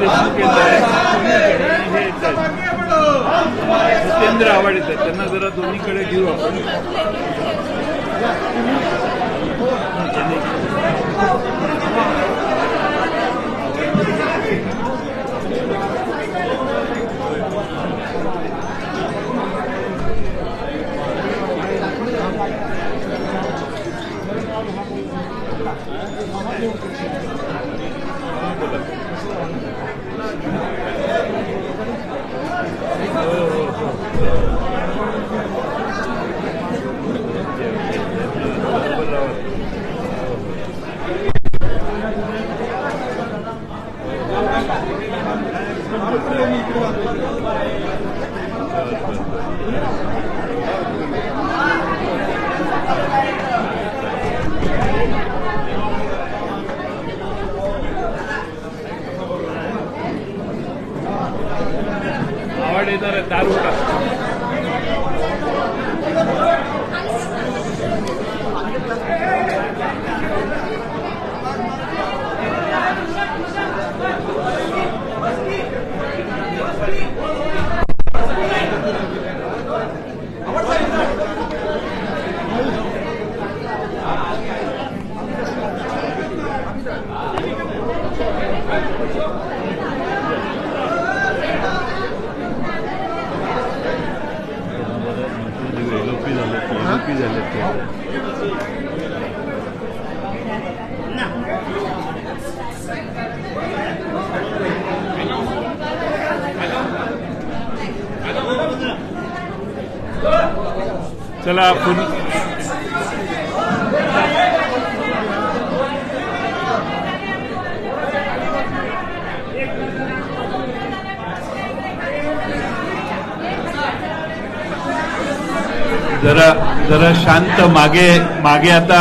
देशमुख येत आहेत, हे येत आहेत, सत्येंद्र आव्हाड येत आहेत. त्यांना जरा दोन्हीकडे घेऊ आपण. आवाड येणार आहे, दार उघडा. चला जरा शांत मागे आता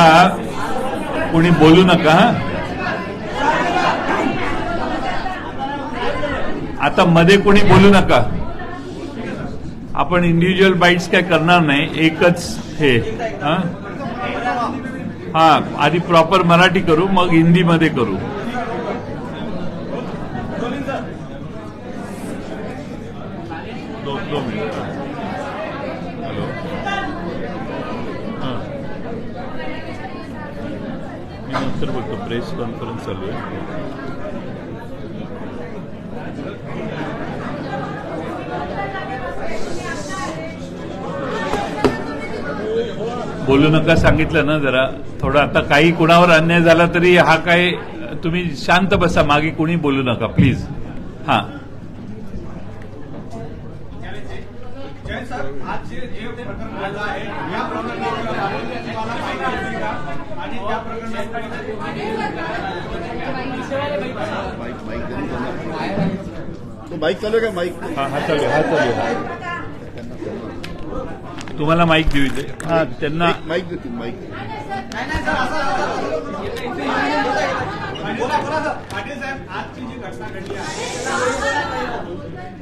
कोणी बोलू नका. आता मध्ये कोणी बोलू नका. आपण इंडिव्हिज्युअल बाईट्स काय करणार नाही, एकच हे. हा आधी प्रॉपर मराठी करू, मग हिंदीमध्ये करू. दोन मिनिट. हॅलो, मी नंतर बोलतो. प्रेस कॉन्फरन्स चालू आहे. बोलू नका सांगितलं ना. जरा थोडं आता काही कुणावर अन्याय झाला तरी हा काय, तुम्ही शांत बसा, मागे कुणी बोलू नका प्लीज. हा माईक चालू आहे का? माईक हा चालू आहे. तुम्हाला माईक देऊ इथे. हा त्यांना माईक देतील. माईक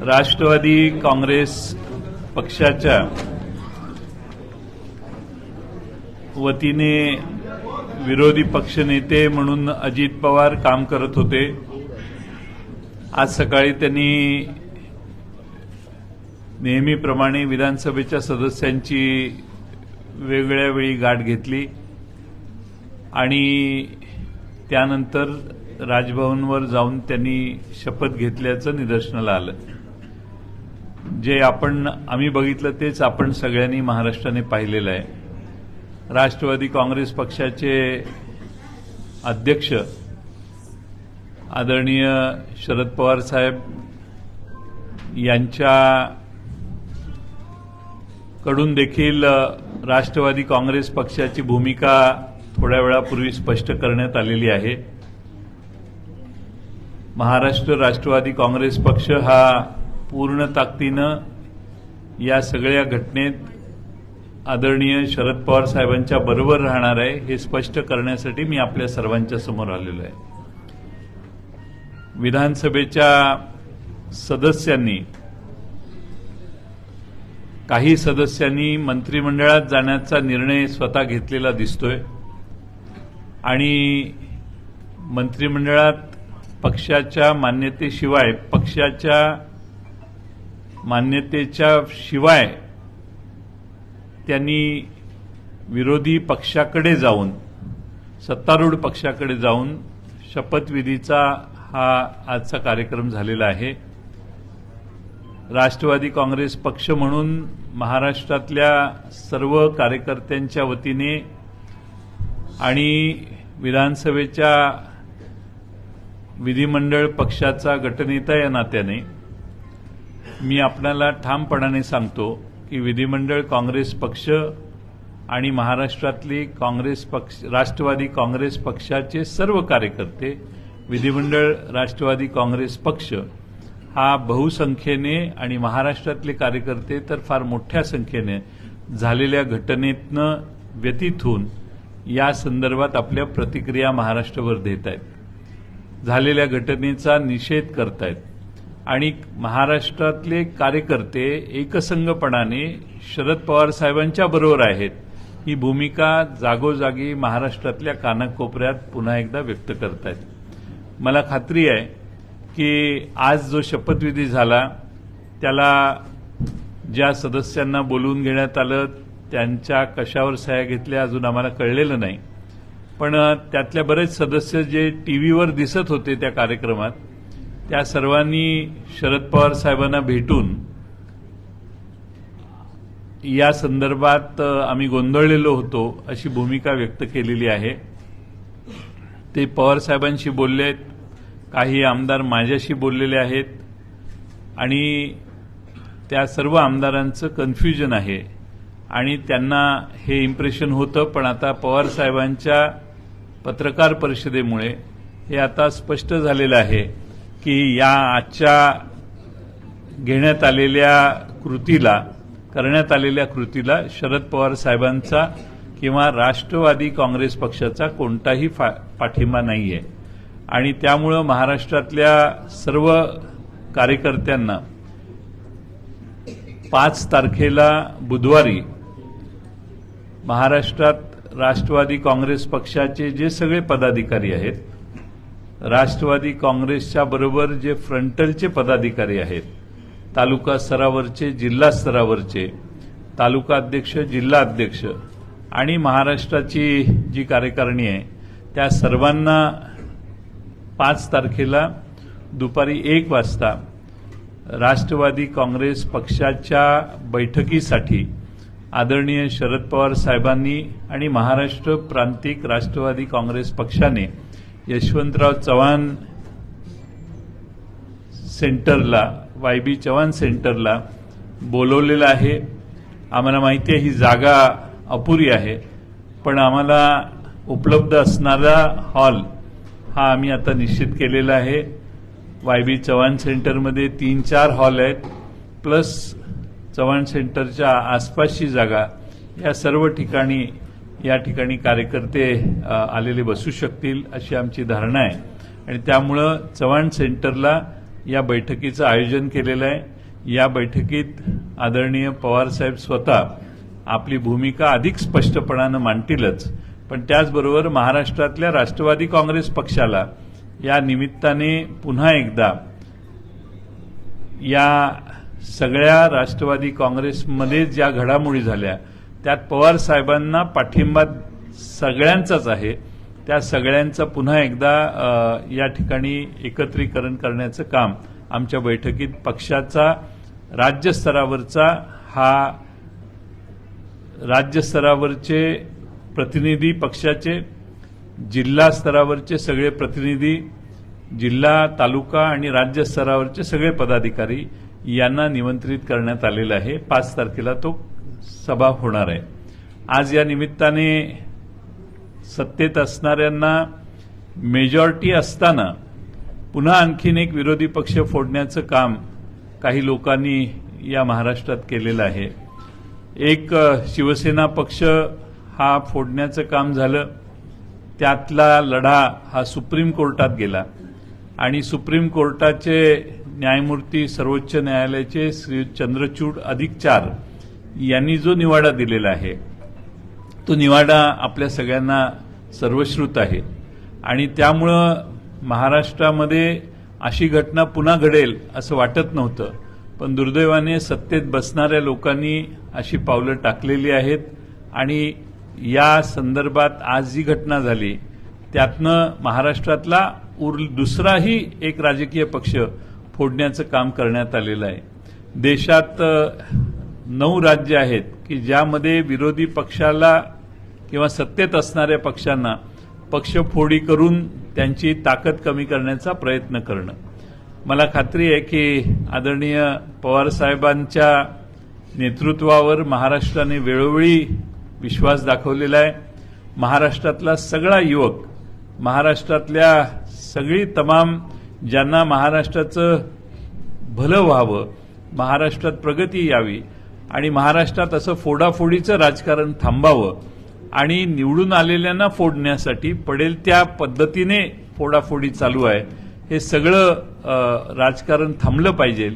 राष्ट्रवादी काँग्रेस पक्षाच्या वतीने विरोधी पक्षनेते म्हणून अजित पवार काम करत होते. आज सकाळी त्यांनी नेहमीप्रमाणे विधानसभेच्या सदस्यांची वेगवेगळ्या वेळी गाठ घेतली आणि त्यानंतर राजभवनवर जाऊन त्यांनी शपथ घेतल्याचं निदर्शनाला आलं. जे आम्ही बघितलं तेच आपण सगळ्यांनी महाराष्ट्राने पाहिलेलं आहे. राष्ट्रवादी काँग्रेस पक्षाचे अध्यक्ष आदरणीय शरद पवार साहेब यांच्या कडून देखील राष्ट्रवादी काँग्रेस पक्षाची भूमिका थोड्या वेळापूर्वी स्पष्ट करण्यात आलेली आहे. महाराष्ट्र राष्ट्रवादी काँग्रेस पक्ष हा पूर्ण ताकदीनं या सगळ्या घटनेत आदरणीय शरद पवार साहेबांच्या बरोबर राहणार आहे, हे स्पष्ट करण्यासाठी मी आपल्या सर्वांच्या समोर आलेलो आहे. विधानसभेच्या सदस्यांनी, काही सदस्यांनी मंत्रिमंडळात जाण्याचा निर्णय स्वतः घेतलेला दिसतोय आणि मंत्रिमंडळात पक्षाच्या मान्यतेशिवाय पक्षाच्या मान्यतेच्या शिवाय त्यांनी विरोधी पक्षाकडे जाऊन सत्तारूढ पक्षाकडे जाऊन शपथविधीचा हा आजचा कार्यक्रम झालेला आहे। राष्ट्रवादी काँग्रेस पक्ष म्हणून महाराष्ट्रातल्या सर्व कार्यकर्त्यांच्या वतीने आणि विधानसभेच्या विधिमंडळ पक्षाचा गटनेता या नात्याने मी आपल्याला ठामपणाने सांगतो की विधिमंडळ काँग्रेस पक्ष आणि महाराष्ट्रातली काँग्रेस पक्ष राष्ट्रवादी काँग्रेस पक्षाचे सर्व कार्यकर्ते विधिमंडळ राष्ट्रवादी काँग्रेस पक्ष हा बहुसंख्येने आणि महाराष्ट्रातले कार्यकर्ते तर फार मोठ्या संख्येने झालेल्या घटनेतनं व्यतीत होऊन या संदर्भात आपल्या प्रतिक्रिया महाराष्ट्रभर देत आहेत, झालेल्या घटनेचा निषेध करतायत आणि महाराष्ट्रातले कार्यकर्ते एकसंघपणाने शरद पवार साहेबांच्या बरोबर आहेत ही भूमिका जागोजागी महाराष्ट्रातल्या कानाकोपऱ्यात पुन्हा एकदा व्यक्त करतायत। मला खात्री आहे की आज जो शपथविधी झाला त्याला ज्या सदस्यांना बोलवून घेण्यात आलं त्यांच्या कशावर सह्या घेतल्या अजून आम्हाला कळलेलं नाही, पण त्यातल्या बरेच सदस्य जे टीव्हीवर दिसत होते त्या कार्यक्रमात त्या सर्वांनी शरद पवार साहेबांना भेटून या संदर्भात आम्ही गोंधळलेलो होतो अशी भूमिका व्यक्त केलेली आहे। ते पवार साहेबांशी बोलले आहेत, काही आमदार माझ्याशी बोललेले आहेत आणि त्या सर्व आमदारांचं कन्फ्युजन आहे आणि त्यांना हे इम्प्रेशन होतं, पण आता पवार साहेबांच्या पत्रकार परिषदेमुळे हे आता स्पष्ट झालेलं आहे की या आजच्या करण्यात आलेल्या कृतीला शरद पवार साहेबांचा किंवा राष्ट्रवादी काँग्रेस पक्षाचा कोणताही पाठिंबा नाहीये आणि त्यामुळे महाराष्ट्रातल्या सर्व कार्यकर्त्यांना 5 तारखेला बुधवारी महाराष्ट्रात राष्ट्रवादी काँग्रेस पक्षाचे जे सगळे पदाधिकारी आहेत, राष्ट्रवादी काँग्रेसच्या बरोबर जे फ्रंटलचे पदाधिकारी आहेत, तालुका स्तरावरचे, जिल्हा स्तरावरचे, तालुका अध्यक्ष, जिल्हा अध्यक्ष आणि महाराष्ट्राची जी कार्यकारिणी आहे त्या सर्वांना 5 तारखेला दुपारी 1 वाजता राष्ट्रवादी काँग्रेस पक्षाच्या बैठकीसाठी आदरणीय शरद पवार साहेबांनी आणि महाराष्ट्र प्रांतिक राष्ट्रवादी काँग्रेस पक्षाने यशवंतराव चव्हाण सेंटरला YB चव्हाण सेंटरला बोलवलेलं आहे। आम्हाला माहिती आहे ही जागा अपुरी आहे, पण आम्हाला उपलब्ध असणारा हॉल हा आम्ही आता निश्चित केलेला आहे। YB चव्हाण सेंटरमध्ये 3-4 हॉल आहेत प्लस चव्हाण सेंटरच्या आसपासची जागा, या सर्व ठिकाणी या ठिकाणी कार्यकर्ते आलेले बसू शकतील अशी आमची धारणा आहे आणि त्यामुळं चव्हाण सेंटरला या बैठकीचं आयोजन केलेलं आहे। या बैठकीत आदरणीय पवार साहेब स्वतः आपली भूमिका अधिक स्पष्टपणानं मांडतीलच, पण त्याचबरोबर महाराष्ट्रातल्या राष्ट्रवादी काँग्रेस पक्षाला या निमित्ताने पुन्हा एकदा या सगळ्या राष्ट्रवादी काँग्रेसमध्ये ज्या घडामोडी झाल्या त्यात पवार साहेबांना पाठिंबा सगळ्यांचाच आहे, त्या सगळ्यांचं पुन्हा एकदा या ठिकाणी एकत्रीकरण करण्याचं काम आमच्या बैठकीत पक्षाचा राज्य स्तरावरचे प्रतिनिधी, पक्षाचे जिल्हा स्तरावरचे सगळे प्रतिनिधी, जिल्हा, तालुका आणि राज्य स्तरावरचे सगळे पदाधिकारी यांना निमंत्रित करण्यात आलेलं आहे। 5 तारखेला तो सभा होणार आहे। आज या निमित्ताने सत्तेत असणाऱ्यांना मेजॉरिटी असताना पुन्हा आणखीन एक विरोधी पक्ष फोडण्याचं काम काही लोकांनी या महाराष्ट्रात केलेलं आहे। एक शिवसेना पक्ष हा फोडण्याचं काम झालं, त्यातला लढा हा सुप्रीम कोर्टात गेला आणि सुप्रीम कोर्टाचे न्यायमूर्ती सर्वोच्च न्यायालयाचे श्री चंद्रचूड +4 यांनी जो निवाडा दिलेला आहे तो निवाडा आपल्या सगळ्यांना सर्वश्रुत आहे आणि त्यामुळं महाराष्ट्रामध्ये अशी घटना पुन्हा घडेल असं वाटत नव्हतं, पण दुर्दैवाने सत्तेत बसणाऱ्या लोकांनी अशी पावलं टाकलेली आहेत आणि या संदर्भात आज जी घटना झाली त्यातनं महाराष्ट्रातला दुसराही एक राजकीय पक्ष फोडण्याचं काम करण्यात आलेलं आहे. देशात 9 राज्य आहेत की ज्यामध्ये विरोधी पक्षाला किंवा सत्तेत असणाऱ्या पक्षांना पक्षफोडी करून त्यांची ताकद कमी करण्याचा प्रयत्न करणं. मला खात्री आहे की आदरणीय पवार साहेबांच्या नेतृत्वावर महाराष्ट्राने वेळोवेळी विश्वास दाखवलेला आहे. महाराष्ट्रातला सगळा युवक, महाराष्ट्रातल्या सगळी तमाम ज्यांना महाराष्ट्राचं भलं व्हावं, महाराष्ट्रात प्रगती यावी आणि महाराष्ट्रात असं फोडाफोडीचं राजकारण थांबावं आणि निवडून आलेल्यांना फोडण्यासाठी पडेल त्या पद्धतीने फोडाफोडी चालू आहे, हे सगळं राजकारण थांबलं पाहिजे.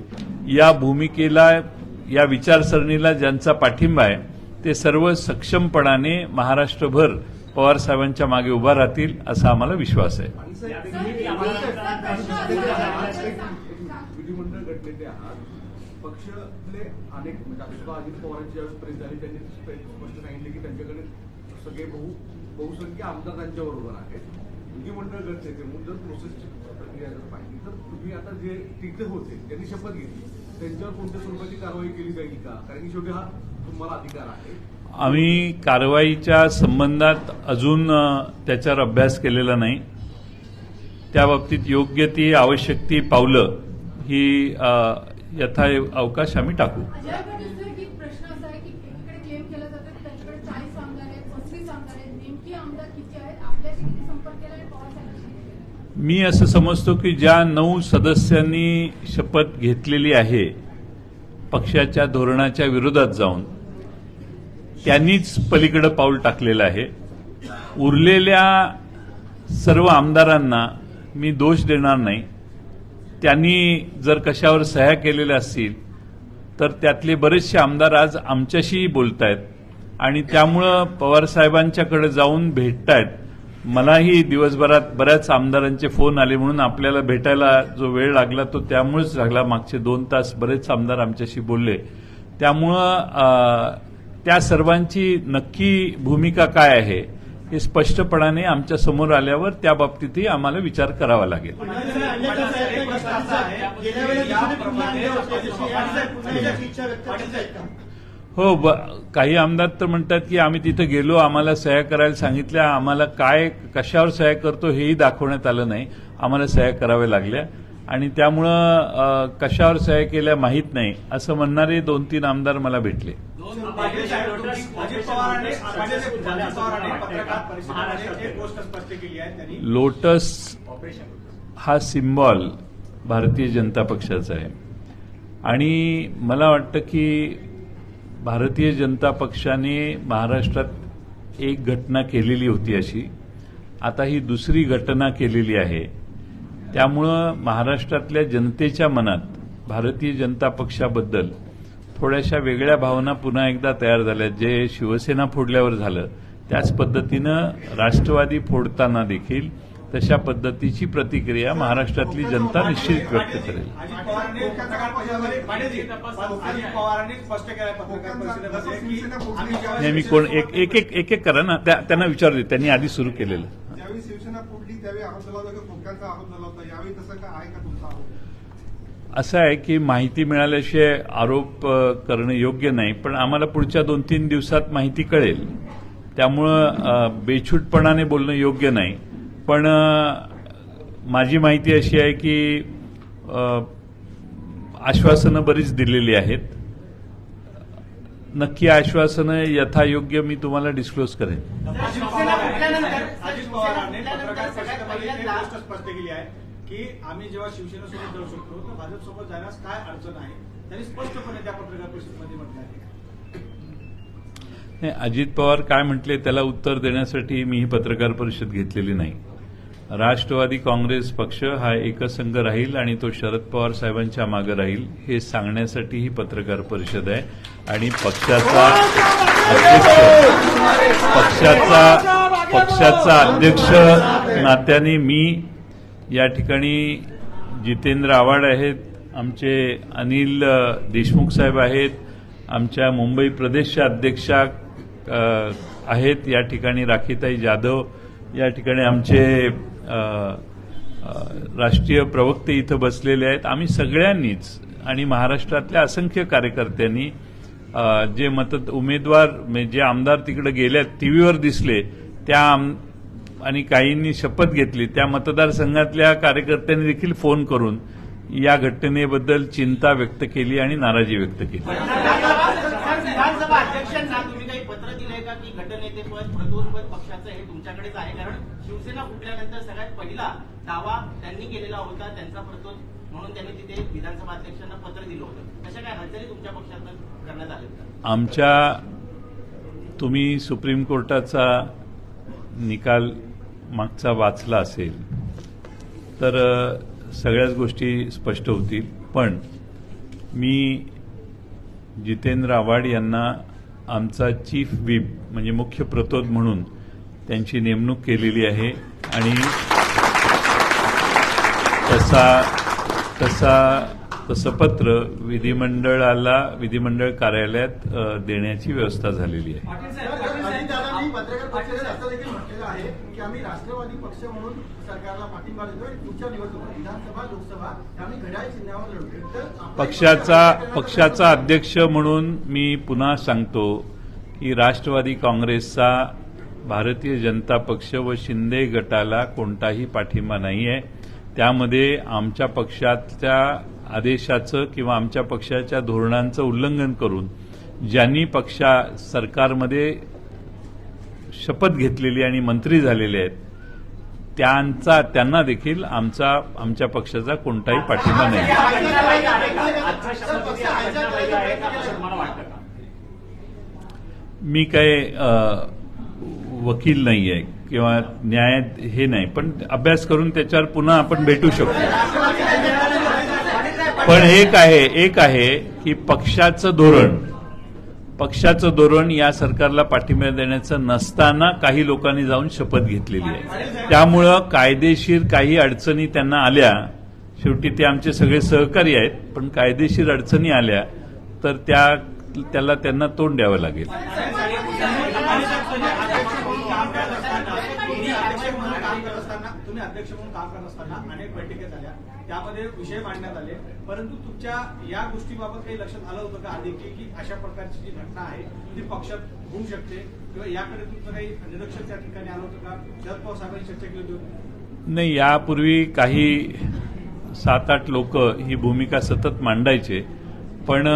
या भूमिकेला, या विचारसरणीला ज्यांचा पाठिंबा आहे ते सर्व सक्षमपणाने महाराष्ट्रभर पवार साहेबांच्या मागे उभा राहतील असा आम्हाला विश्वास आहे. विधिमंडळ गटनेते आहात, पक्षातले अनेक म्हणजे अजित पवारांची ज्यावेळेस प्रेस झाली त्यांनी स्पष्ट सांगितले की त्यांच्याकडे सगळे बहुसंख्य आमदार त्यांच्याबरोबर आहेत. विधिमंडळ गटनेते म्हणून जर प्रोसेसची प्रक्रिया जर पाहिली तर तुम्ही आता जे तिथे होते त्यांनी शपथ घेतली त्यांच्यावर कोणत्या स्वरूपाची कारवाई केली जाईल का? कारण की शेवटी हा तुम्हाला अधिकार आहे. आम्ही कारवाईच्या संबंधात अजून त्याच्यावर अभ्यास केलेला नाही. त्या बाबतीत योग्य ती आवश्यक ती पावलं ही यथा अवकाश आम्ही टाकू. प्रश्न असा आहे की एकीकडे क्लेम केला जातो की त्यांच्याकडे 40 आमदार आहेत, 35 आमदार आहेत, नेमकी आमदार किती आहेत, आपल्याशी किती संपर्क केला आहे पवार साहेबांशी? मी असं समजतो की ज्या 9 सदस्यांनी शपथ घेतलेली आहे पक्षाच्या धोरणाच्या विरोधात जाऊन, त्यांनीच पलीकडे पाऊल टाकलेलं आहे. उरलेल्या सर्व आमदारांना मी दोष देणार नाही. त्यांनी जर कशावर सह्या केलेल्या असतील तर त्यातले बरेचसे आमदार आज आमच्याशी बोलतायत आणि त्यामुळं पवारसाहेबांच्याकडे जाऊन भेटतायत. मलाही दिवसभरात बऱ्याच आमदारांचे फोन आले, म्हणून आपल्याला भेटायला जो वेळ लागला तो त्यामुळेच लागला. मागचे 2 तास बरेच आमदार आमच्याशी बोलले. त्यामुळं त्या सर्वांची नक्की भूमिका काय आहे हे स्पष्टपणाने आमच्या समोर आल्यावर त्या बाबतीतही आम्हाला विचार करावा लागेल. हो, काही आमदार तर म्हणतात की आम्ही तिथे गेलो, आम्हाला सह्या करायला सांगितल्या, आम्हाला काय कशावर सह्या करतो हेही दाखवण्यात आलं नाही, आम्हाला सह्या कराव्या लागल्या आणि त्यामुळं कशावर सह्या केल्या माहीत नाही असं म्हणणारे 2-3 आमदार मला भेटले. लोटस हा सिम्बॉल भारतीय जनता पक्षाचा आहे आणि मला वाटतं की भारतीय जनता पक्षाने महाराष्ट्रात एक घटना केलेली होती अशी, आता ही दुसरी घटना केलेली आहे. त्यामुळं महाराष्ट्रातल्या जनतेच्या मनात भारतीय जनता पक्षाबद्दल थोड्याशा वेगळ्या भावना पुन्हा एकदा तयार झाल्या. जे शिवसेना फोडल्यावर झालं त्याच पद्धतीनं राष्ट्रवादी फोडताना देखील तशा पद्धतीची प्रतिक्रिया महाराष्ट्रातली जनता निश्चित व्यक्त करेल. नाही, मी कोण एक करा ना, त्यांना विचारू दे, त्यांनी आधी सुरू केलेलं. ज्यावेळी शिवसेना फोडली त्यावेळी आरोप झाला होता की फोडक्यांचा आरोप झाला होता, यावेळी तसं काय आहे का तुमचा आरोप? असं आहे की माहिती मिळाल्याशिवाय आरोप करणं योग्य नाही, पण आम्हाला पुढच्या 2-3 दिवसात माहिती कळेल. त्यामुळं बेछूटपणाने बोलणं योग्य नाही. पण माझी माहिती अशी आहे की आश्वासनं बरीच दिलेली आहेत. नक्की आश्वासनं यथायोग्य मी तुम्हाला डिस्क्लोज करेन. अजित पवारांनी पत्रकार परिषदेमध्ये एक गोष्ट स्पष्ट केली आहे की आम्ही जेव्हा शिवसेनेसोबत जाऊ शकतो तर भाजपसोबत जाण्यास काय अडचण आहे, त्यांनी स्पष्टपणे त्या पत्रकार परिषदेमध्ये म्हटलं आहे. अजित पवार काय म्हटले त्याला उत्तर देण्यासाठी मी ही पत्रकार परिषद घेतलेली नाही. राष्ट्रवादी काँग्रेस पक्ष हा एकसंघ राहील आणि तो शरद पवार साहेबांच्या मागे राहील हे सांगण्यासाठी ही पत्रकार परिषद आहे. आणि पक्षाचा अध्यक्ष नात्याने मी या ठिकाणी जितेंद्र आव्हाड आहेत, आमचे अनिल देशमुख साहेब आहेत, आमच्या मुंबई प्रदेशच्या अध्यक्षा आहेत, या ठिकाणी राखीताई जाधव, या ठिकाणी आमचे राष्ट्रीय प्रवक्ते इथं बसलेले आहेत. आम्ही सगळ्यांनीच आणि महाराष्ट्रातल्या असंख्य कार्यकर्त्यांनी जे उमेदवार जे आमदार तिकडे गेल्यात टीव्हीवर दिसले त्या आणि काहींनी शपथ घेतली त्या मतदारसंघातल्या कार्यकर्त्यांनी देखील फोन करून या घटनेबद्दल चिंता व्यक्त केली आणि नाराजी व्यक्त केली. विधानसभा अध्यक्षांना तुम्ही काही पत्र दिलंय का की गटनेतेपद प्रतोदपद पक्षाचं हे तुमच्याकडेच आहे? कारण शिवसेना फुटल्यानंतर सगळ्यात पहिला दावा त्यांनी केलेला होता त्यांचा प्रतोद म्हणून त्यांनी तिथे विधानसभा अध्यक्षांना पत्र दिलं होतं. तशा काय हालचाली तुमच्या पक्षातून करण्यात आल्या? तुम्ही सुप्रीम कोर्टाचा निकाल मागचा वाचला असेल तर सगळ्याच गोष्टी स्पष्ट होतील. पण मी जितेंद्र आव्हाड यांना आमचा चीफ व्हीप म्हणजे मुख्य प्रतोद म्हणून त्यांची नेमणूक केलेली आहे आणि तसं पत्र विधिमंडळ कार्यालयात देण्याची व्यवस्था झालेली आहे. अजितदादांनी पत्रकार परिषदेत असं देखील म्हटलेलं आहे की आम्ही राष्ट्रवादी पक्ष म्हणून सरकारला पाठिंबा देतो आणि पुढच्या निवडणुका विधानसभा लोकसभा आम्ही घड्याळ चिन्हावर लढतो. तर पक्षाचा अध्यक्ष म्हणून मी पुन्हा सांगतो की राष्ट्रवादी काँग्रेसचा भारतीय जनता पक्ष व शिंदे गटाला कोणताही पाठिंबा नाही आहे. त्यामध्ये आमच्या पक्षाच्या आदेशाचं किंवा आमच्या पक्षाच्या धोरणांचं उल्लंघन करून ज्यांनी सरकारमध्ये शपथ घेतलेली आणि मंत्री झालेले आहेत त्यांना देखील आमच्या पक्षाचा कोणताही पाठिंबा नाही. मी काय वकील नाही आहे किंवा न्याय हे नाही, पण अभ्यास करून त्याच्यावर पुन्हा आपण भेटू शकतो. पण एक आहे की पक्षाचं धोरण या सरकारला पाठिंबा देण्याचं नसताना काही लोकांनी जाऊन शपथ घेतलेली आहे. त्यामुळं कायदेशीर काही अडचणी त्यांना आल्या, शेवटी ते आमचे सगळे सहकारी आहेत, पण कायदेशीर अडचणी आल्या तर त्यांना तोंड द्यावं लागेल. तुम्ही अध्यक्ष म्हणून काम करत असताना अनेक बैठकी झाल्या, त्यामध्ये विषय मांडण्यात आले, परंतु तुमच्या या गोष्टीबाबत काही लक्षात आलं होतं का आधी की अशा प्रकारची जी घटना आहे ती पक्षात होऊ शकते किंवा याकडे तुमचं काही निरीक्षण त्या ठिकाणी आलं होतं का? शरद पवार साहेबांनी चर्चा केली होती? नाही, यापूर्वी काही 7-8 लोक ही भूमिका सतत मांडायचे, पण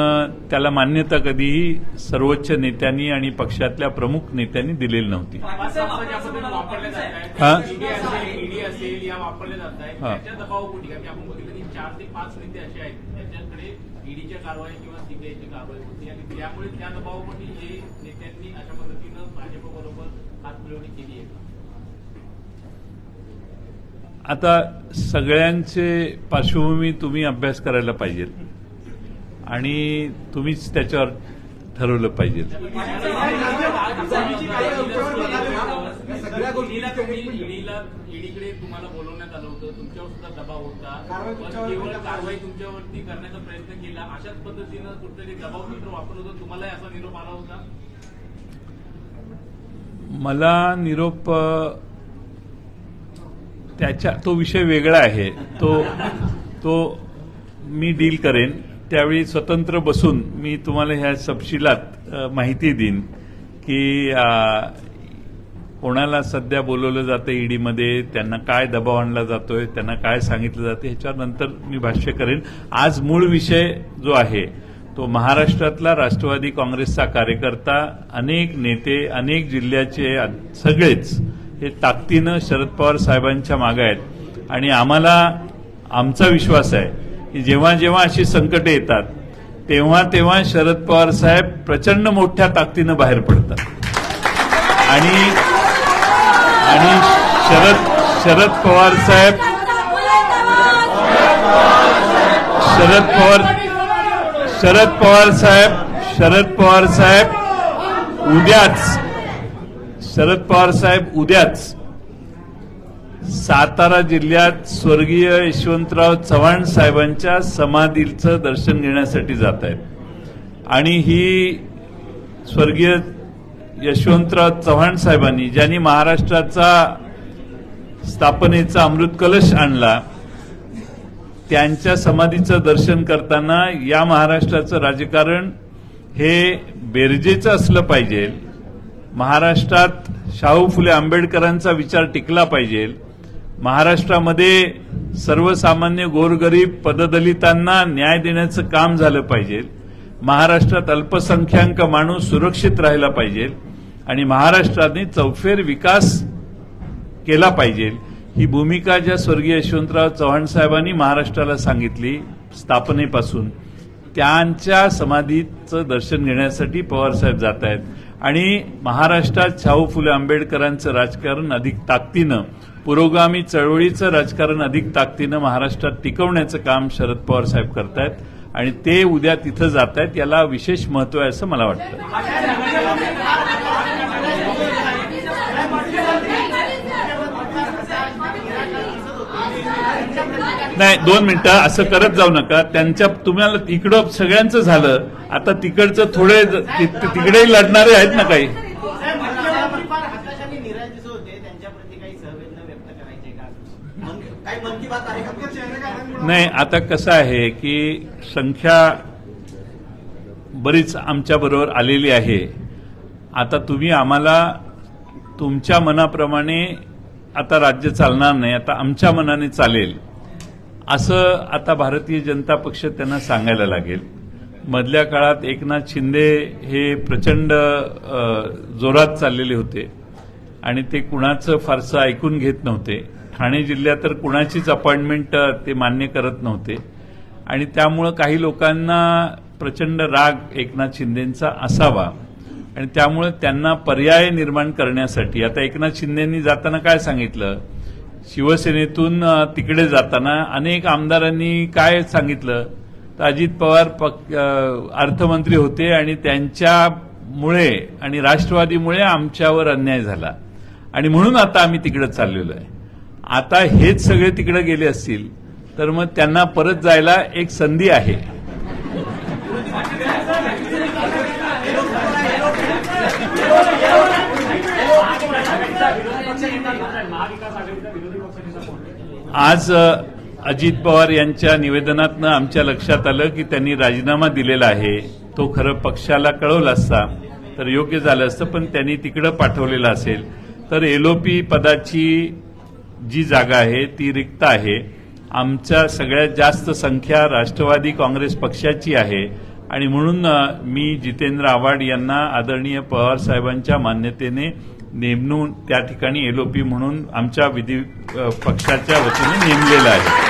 त्याला मान्यता कधीही सर्वोच्च नेत्यांनी आणि पक्षातल्या प्रमुख नेत्यांनी दिलेली नव्हती. ईडी असेल या वापरले जात आहेत त्याच्या दबावापोटी, कारण आपण बघितलं की 4 ते 5 नेते असे आहेत त्यांच्याकडे ईडीच्या कारवाई किंवा सीबीआयची कारवाई होती आणि त्यामुळे त्या दबावापोटी हे नेत्यांनी अशा पद्धतीनं भाजपबरोबर हातमिळवणी केली आहे. आता सगळ्यांचे पार्श्वभूमी तुम्ही अभ्यास करायला पाहिजे आणि तुम्हीच त्याच्यावर ठरवलं पाहिजे. ईडीकडे तुम्हाला बोलवण्यात आलं होतं, तुमच्यावर सुद्धा दबाव होता, केवळ कारवाई तुमच्यावरती करण्याचा प्रयत्न केला, अशाच पद्धतीनं कुठतरी दबाव तंत्र वापरलं होतं. तुम्हालाही असा निरोप आला होता? मला निरोप तो विषय वेगळा आहे, तो मी डील करेन त्यावेळी स्वतंत्र बसून मी तुम्हाला ह्या तपशिलात माहिती देईन की कोणाला सध्या बोलवलं जातं ईडीमध्ये, त्यांना काय दबाव आणला जातोय, त्यांना काय सांगितलं जातं, ह्याच्यानंतर मी भाष्य करेन. आज मूळ विषय जो आहे तो महाराष्ट्रातला राष्ट्रवादी काँग्रेसचा कार्यकर्ता, अनेक नेते, अनेक जिल्ह्याचे सगळेच हे ताकदीनं शरद पवार साहेबांच्या मागे आहेत आणि आमचा विश्वास आहे की जेव्हा जेव्हा अशी संकटे येतात तेव्हा शरद पवार साहेब प्रचंड मोठ्या ताकदीनं बाहेर पडतात आणि शरद पवार साहेब उद्याच सातारा जिल्ह्यात स्वर्गीय यशवंतराव चव्हाण साहेबांच्या समाधीचं दर्शन घेण्यासाठी जात आहेत आणि ही स्वर्गीय यशवंतराव चव्हाण साहेबांनी ज्यांनी महाराष्ट्राचा स्थापनेचा अमृत कलश आणला त्यांच्या समाधीचं दर्शन करताना या महाराष्ट्राचं राजकारण हे बेरजेचं असलं पाहिजे. महाराष्ट्रात शाहू फुले आंबेडकरांचा विचार टिकला पाहिजे. महाराष्ट्रामध्ये सर्वसामान्य गोरगरीब पददलितांना न्याय देण्याचं काम झालं पाहिजे. महाराष्ट्रात अल्पसंख्याक माणूस सुरक्षित राहिला पाहिजे आणि महाराष्ट्राने चौफेर विकास केला पाहिजे. ही भूमिका ज्या स्वर्गीय यशवंतराव चव्हाण साहेबांनी महाराष्ट्राला सांगितली स्थापनेपासून, त्यांच्या समाधीचं दर्शन घेण्यासाठी पवारसाहेब जात आहेत आणि महाराष्ट्रात शाहू फुले आंबेडकरांचं राजकारण अधिक ताकदीनं, पुरोगामी चळवळीचं राजकारण अधिक ताकदीनं महाराष्ट्रात टिकवण्याचं काम शरद पवार साहेब करतायत आणि ते उद्या तिथं जात आहेत. याला विशेष महत्व आहे असं मला वाटतं. नाही, 2 मिनिटं असं करत जाऊ नका. त्यांच्या तुम्हाला इकडं सगळ्यांचं झालं, आता तिकडचं थोडे तिकडेही लढणारे आहेत ना काही. नाही, आता कसं आहे की संख्या बरीच आमच्याबरोबर आलेली आहे. आता तुम्ही आम्हाला तुमच्या मनाप्रमाणे आता राज्य चालणार नाही, आता आमच्या मनाने चालेल असं आता भारतीय जनता पक्ष त्यांना सांगायला लागेल. मधल्या काळात एकनाथ शिंदे हे प्रचंड जोरात चाललेले होते आणि ते कुणाचं फारसं ऐकून घेत नव्हते. ठाणे जिल्ह्यात तर कुणाचीच अपॉइंटमेंट ते मान्य करत नव्हते आणि त्यामुळं काही लोकांना प्रचंड राग एकनाथ शिंदेंचा असावा आणि त्यामुळे त्यांना पर्याय निर्माण करण्यासाठी आता एकनाथ शिंदेंनी जाताना काय सांगितलं, शिवसेनेतून तिकडे जाताना अनेक आमदारांनी काय सांगितलं, तर अजित पवार अर्थमंत्री होते आणि त्यांच्यामुळे आणि राष्ट्रवादीमुळे आमच्यावर अन्याय झाला आणि म्हणून आता आम्ही तिकडे चाललेलो आहे. आता हेच सगळे तिकडे गेले असतील तर मग त्यांना परत जायला एक संधी आहे. आज अजित पवार यांच्या निवेदनातनं आमच्या लक्षात आलं की त्यांनी राजीनामा दिलेला आहे. तो खरं पक्षाला कळवला असता तर योग्य झालं असतं, पण त्यांनी तिकडं पाठवलेलं असेल तर एलओपी पदाची जी जागा आहे ती रिक्त आहे. आमच्या सगळ्यात जास्त संख्या राष्ट्रवादी काँग्रेस पक्षाची आहे आणि म्हणून मी जितेंद्र आव्हाड यांना आदरणीय पवार साहेबांच्या मान्यतेने नेमून त्या ठिकाणी एलओपी म्हणून आमच्या विधी पक्षाच्या वतीने नेमलेलं आहे.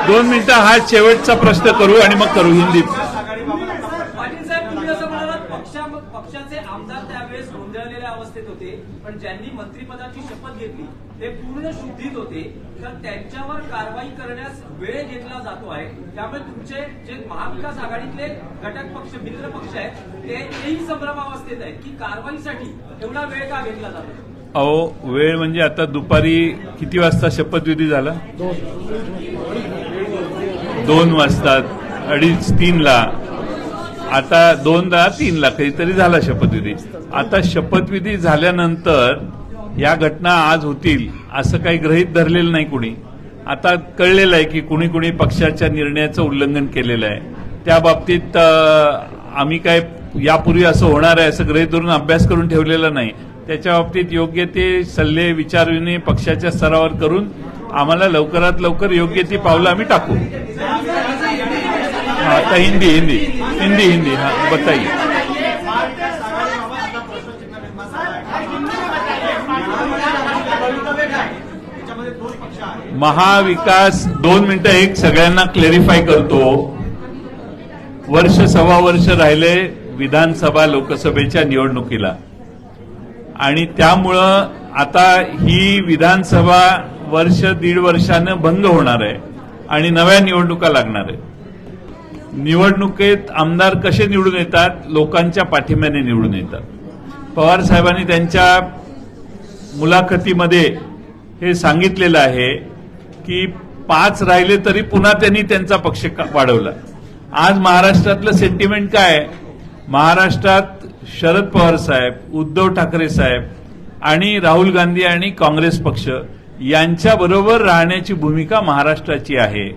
दोन मिनिटं हा शेवटचा प्रश्न करू आणि मग करू हिंदीत. पाटील साहेब, तुम्ही असं म्हणालात पक्षाचे आमदार त्यावेळेस गोंधळलेल्या अवस्थेत होते, पण ज्यांनी मंत्रिपदाची शपथ घेतली ते पूर्ण शुद्धीत होते, तर त्यांच्यावर कारवाई करण्यास वेळ घेतला जातो आहे. त्यामुळे तुमचे जे महाविकास आघाडीतले घटक पक्ष मित्र पक्ष आहेत तेही संभ्रमावस्थेत आहेत की कारवाईसाठी एवढा वेळ का घेतला जातो. अहो, वेळ म्हणजे आता दुपारी किती वाजता शपथविधी झाला? 2 वाजता, 2:30-3ला, आता 2-3ला काहीतरी झाला शपथविधी. आता शपथविधी झाल्यानंतर या घटना आज होतील असं काही गृहीत धरलेलं नाही कुणी. आता कळलेलं आहे की कुणी कुणी पक्षाच्या निर्णयाचं उल्लंघन केलेलं आहे. त्या बाबतीत आम्ही काय यापूर्वी असं होणार आहे असं गृहीत धरून अभ्यास करून ठेवलेला नाही. त्याच्या बाबतीत योग्य ते सल्ले विचारविने पक्षाच्या स्तरावर करून आम्हाला लवकरात लवकर योग्य ती पावलं आम्ही टाकू. आता हिंदी हा बताइए. महाविकास 2 मिनिटं एक सगळ्यांना क्लेरिफाय करतो. वर्ष 1.25 वर्ष राहिले विधानसभा लोकसभेच्या निवडणुकीला आणि त्यामुळं आता ही विधानसभा वर्ष दीड वर्षानं भंग होणार आहे आणि नव्या निवडणुका लागणार आहे. निवडणुकीत आमदार कसे निवडून येतात? लोकांच्या पाठिंब्याने निवडून येतात. पवार साहेबांनी त्यांच्या मुलाखतीमध्ये हे सांगितलेलं आहे की 5 राहिले तरी पुन्हा त्यांनी त्यांचा पक्ष वाढवला. आज महाराष्ट्रातलं सेंटिमेंट काय आहे? महाराष्ट्रात शरद पवार साहेब, उद्धव ठाकरे साहेब आणि राहुल गांधी आणि काँग्रेस पक्ष यांच्याबरोबर राहण्याची भूमिका महाराष्ट्राची आहे.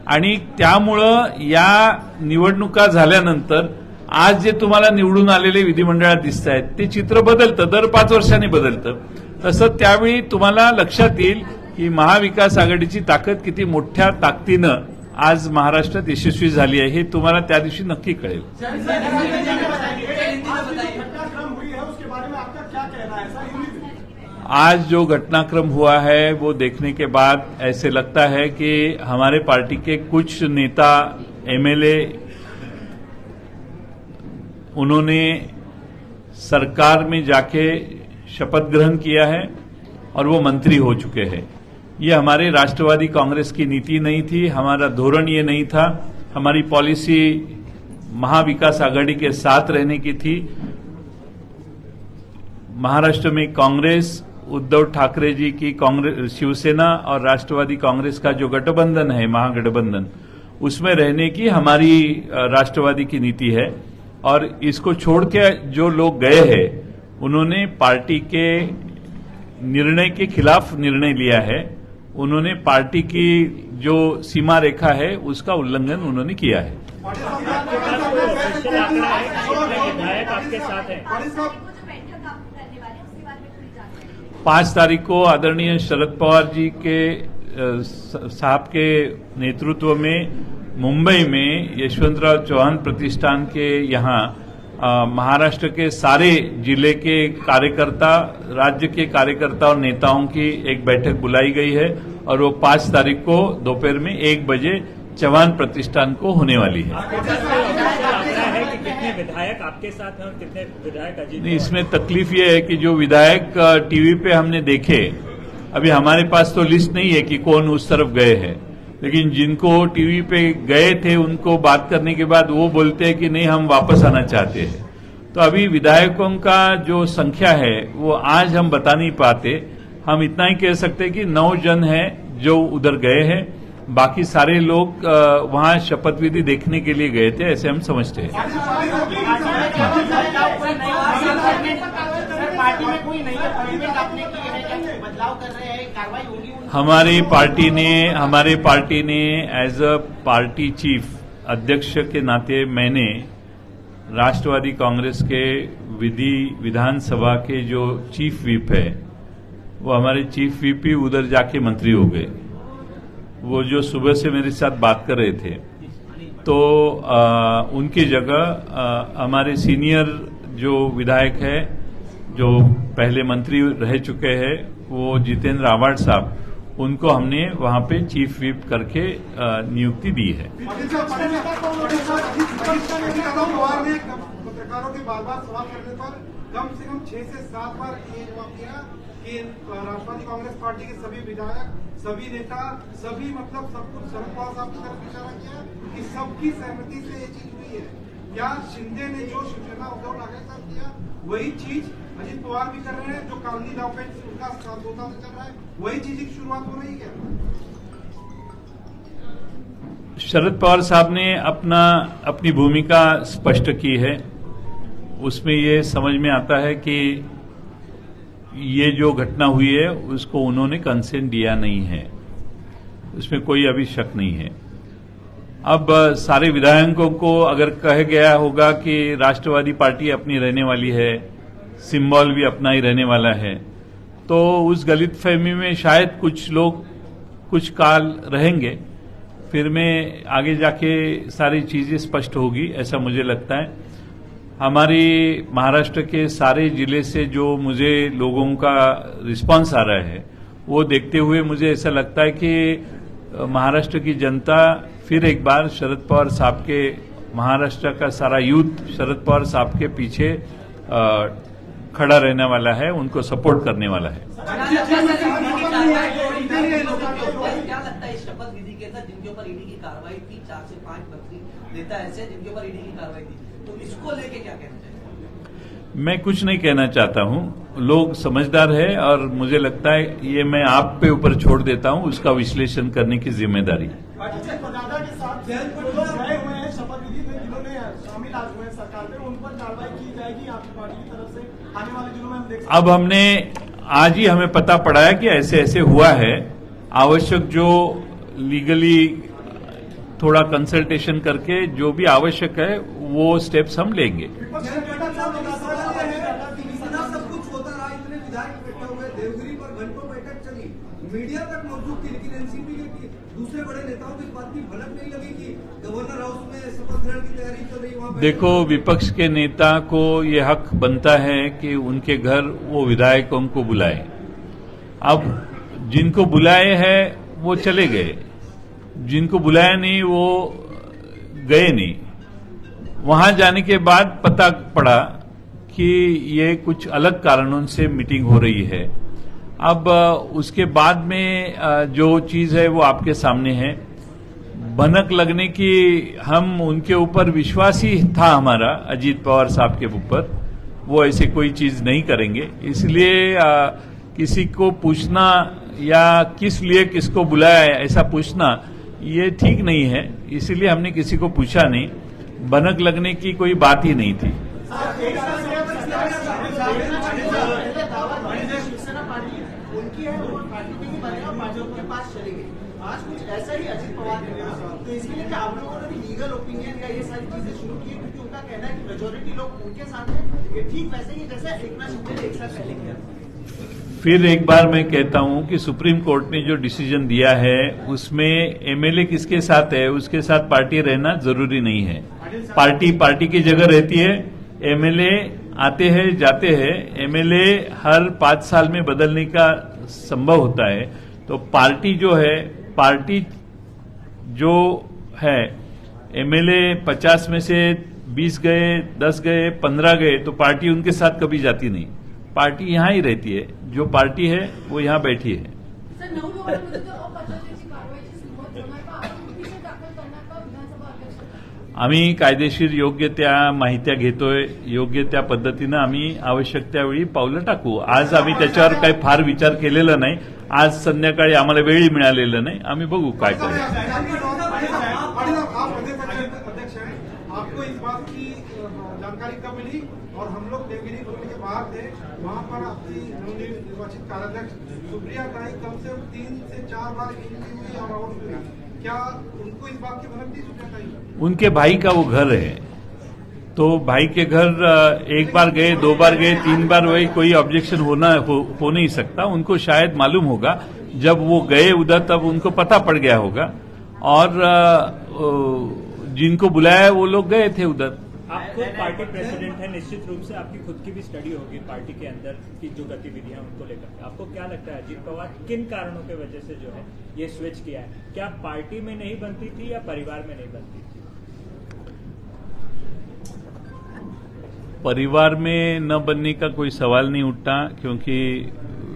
आणि त्यामुळं या निवडणुका झाल्यानंतर आज जे तुम्हाला निवडून आलेले विधिमंडळात दिसत आहेत ते चित्र बदलतं, दर 5 वर्षांनी बदलतं. तसं त्यावेळी तुम्हाला लक्षात येईल की महाविकास आघाडीची ताकद किती मोठ्या ताकदीनं आज महाराष्ट्रात यशस्वी झाली आहे हे तुम्हाला त्या दिवशी नक्की कळेल. आज जो घटनाक्रम हुआ है वो देखने के बाद ऐसे लगता है कि हमारे पार्टी के कुछ नेता एमएलए उन्होंने सरकार में जाके शपथ ग्रहण किया है और वो मंत्री हो चुके हैं. ये हमारे राष्ट्रवादी कांग्रेस की नीति नहीं थी, हमारा धोरण ये नहीं था. हमारी पॉलिसी महाविकास आघाड़ी के साथ रहने की थी. महाराष्ट्र में कांग्रेस, उद्धव ठाकरे जी की कांग्रेस, शिवसेना और राष्ट्रवादी कांग्रेस का जो गठबंधन है, महागठबंधन, उसमें रहने की हमारी राष्ट्रवादी की नीति है. और इसको छोड़ के जो लोग गए हैं उन्होंने पार्टी के निर्णय के खिलाफ निर्णय लिया है. उन्होंने पार्टी की जो सीमा रेखा है उसका उल्लंघन उन्होंने किया है. आपके साथ हैं 5 तारीख को आदरणीय शरद पवार जी के साहब के नेतृत्व में मुंबई में यशवंतराव चौहान प्रतिष्ठान के यहाँ महाराष्ट्र के सारे जिले के कार्यकर्ता, राज्य के कार्यकर्ता और नेताओं की एक बैठक बुलाई गई है और वो 5 तारीख को दोपहर में 1 बजे चौहान प्रतिष्ठान को होने वाली है. कितने विधायक आपके साथ हैं और कितने विधायक अजीत? नहीं, इसमें तकलीफ ये है कि जो विधायक टीवी पे हमने देखे, अभी हमारे पास तो लिस्ट नहीं है कि कौन उस तरफ गए हैं, लेकिन जिनको टीवी पे गए थे उनको बात करने के बाद वो बोलते हैं कि नहीं हम वापस आना चाहते हैं. तो अभी विधायकों का जो संख्या है वो आज हम बता नहीं पाते. हम इतना ही कह सकते हैं कि 9 जन हैं जो उधर गए हैं, बाकी सारे लोग वहां शपथ विधि देखने के लिए गए थे, ऐसे हम समझते हैं. हमारी पार्टी ने एज अ पार्टी चीफ अध्यक्ष के नाते मैंने राष्ट्रवादी कांग्रेस के विधानसभा के जो चीफ व्हिप है वो हमारे चीफ व्हिप ही उधर जाके मंत्री हो गए. वो जो सुबह से मेरे साथ बात कर रहे थे तो उनकी जगह हमारे सीनियर जो विधायक है जो पहले मंत्री रह चुके हैं वो जितेंद्र आव्हाड साहब, उनको हमने वहां पे चीफ व्हिप करके नियुक्ति दी है. पत्रकारों के बार-बार सवाल करने पर कम से कम 6 से 7 बार ये जवाब दिया कि राष्ट्रवादी कांग्रेस पार्टी के सभी विधायक, सभी नेता, सभी मतलब सब कुछ शरद पवार साहब की तरफ इशारा किया कि सबकी सहमति से ये चीज हुई है. क्या शिंदे ने जो शिवसेना उद्धव ठाकरे साहब किया वही चीज अजित पवार भी कर रहे हैं? जो कानूनी दावपेच उनका 2 साल से चल रहा है वही चीज की शुरुआत हो रही है? शरद पवार साहब ने अपनी भूमिका स्पष्ट की है. उसमें ये समझ में आता है कि ये जो घटना हुई है उसको उन्होंने कंसेंट दिया नहीं है, उसमें कोई अभी शक नहीं है. अब सारे विधायकों को अगर कहा गया होगा कि राष्ट्रवादी पार्टी अपनी रहने वाली है, सिंबल भी अपना ही रहने वाला है, तो उस गलतफहमी में शायद कुछ लोग कुछ काल रहेंगे, फिर में आगे जाके सारी चीजें स्पष्ट होगी ऐसा मुझे लगता है. हमारी महाराष्ट्र के सारे जिले से जो मुझे लोगों का रिस्पांस आ रहा है वो देखते हुए मुझे ऐसा लगता है कि महाराष्ट्र की जनता फिर एक बार शरद पवार साहब के, महाराष्ट्र का सारा यूथ शरद पवार साहब के पीछे खड़ा रहने वाला है, उनको सपोर्ट करने वाला है। क्या लगता है इस शपथ विधि के अंदर जिनके ऊपर ईडी की कार्रवाई थी, 4 से 5 मंत्री नेता ऐसे जिनके ऊपर ईडी की कार्रवाई थी, तो इसको लेके क्या कहना चाहिए? मैं कुछ नहीं कहना चाहता हूं, लोग समझदार है और मुझे लगता है ये मैं आप पे ऊपर छोड़ देता हूं, उसका विश्लेषण करने की जिम्मेदारी। दादा के साथ गए हुए हैं शपथ विधि में, जिन्होंने शामिल आज हुए हैं सरकार में, उन पर कार्रवाई की जाएगी आपकी पार्टी की तरफ से आने वाले दिनों में हम देख सकते हैं। अब हमने आज ही हमें पता पड़ा है कि ऐसे ऐसे हुआ है। आवश्यक जो लीगली थोड़ा कंसल्टेशन करके जो भी आवश्यक है वो स्टेप्स हम लेंगे। सब कुछ होता रहा, इतने विधायक इकट्ठे हुए, देवगिरी पर घंटों बैठक चली, मीडिया तक मौजूद थी, लेकिन एनसीपी के दूसरे बड़े नेताओं को इस बात की भनक नहीं लगी कि गवर्नर हाउस में शपथ ग्रहण की तैयारी चल रही। वहां देखो, विपक्ष के नेता को ये हक बनता है कि उनके घर वो विधायकों को बुलाए। अब जिनको बुलाए हैं वो चले गए, जिनको बुलाया नहीं वो गए नहीं। वहां जाने के बाद पता पड़ा कि ये कुछ अलग कारणों से मीटिंग हो रही है। अब उसके बाद में जो चीज है वो आपके सामने है। भनक लगने की, हम उनके ऊपर विश्वास ही था हमारा, अजीत पवार साहब के ऊपर, वो ऐसे कोई चीज नहीं करेंगे। इसलिए किसी को पूछना या किस लिए किसको बुलाया है ऐसा पूछना ये ठीक नहीं है, इसलिए हमने किसी को पूछा नहीं। भनक लगने की कोई बात ही नहीं थी। उनकी है वो पार्टी में ही बनेगा, भाजपा के पास चलेंगे। आज कुछ ऐसा ही अजीत पवार ने मेरा सवाल, तो इसके लिए क्या आप लोगों ने भी लीगल ओपिनियन या ये सारी चीजें शुरू की, क्योंकि उनका कहना है कि मेजोरिटी लोग उनके साथ हैं, ये ठीक वैसे ही जैसे एकनाथ शिंदे ने एक साथ पहले किया। फिर एक बार मैं कहता हूं कि सुप्रीम कोर्ट ने जो डिसीजन दिया है उसमें एमएलए किसके साथ है उसके साथ पार्टी रहना जरूरी नहीं है। पार्टी की जगह रहती है। एमएलए आते हैं जाते हैं, एमएलए हर 5 साल में बदलने का संभव होता है। तो पार्टी जो है, पार्टी जो है, एमएलए 50 में से 20 गए, 10 गए, 15 गए, तो पार्टी उनके साथ कभी जाती नहीं। पार्टी यहां ही रहती है, जो पार्टी है वो यहां बैठी है। सर, 9 नोव्हेंबरमध्ये जो अपपद्धतीची कारवाईची सुरुवात होणार का, आपण पिटिशन दाखल करणार का विधानसभा अध्यक्ष? आम्ही कायदेशीर योग्य त्या माहित्या घेतोय, योग्य त्या पद्धतीनं आम्ही आवश्यक त्यावेळी पावलं टाकू। आज आम्ही त्याच्यावर काही फार विचार केलेला नाही। आज संध्याकाळी आम्हाला वेळही मिळालेला नाही, आम्ही बघू काय करू। आपको इस बात की जानकारी कब मिली? और हम लोग देवगिरी के बाहर थे, वहाँ पर आपकी निर्वाचित कार्याध्यक्ष सुप्रिया टाई कम से कम 3 से 4 बार इंटरव्यू हुई और आउट हुई। क्या उनको इस बात की भनक थी सुप्रिया टाई? उनके भाई का वो घर है, तो भाई के घर एक बार गए, 2 बार गए, 3 बार वही कोई ऑब्जेक्शन हो नहीं सकता। उनको शायद मालूम होगा, जब वो गए उधर तब उनको पता पड़ गया होगा, और जिनको बुलाया वो लोग गए थे उधर। आप खुद पार्टी प्रेसिडेंट है, निश्चित रूप से आपकी खुद की भी स्टडी होगी पार्टी के अंदर की जो गतिविधियां उनको लेकर। आपको क्या लगता है अजीत पवार किन कारणों की वजह से जो है ये स्विच किया है? क्या पार्टी में नहीं बनती थी या परिवार में नहीं बनती थी? परिवार में न बनने का कोई सवाल नहीं उठता, क्योंकि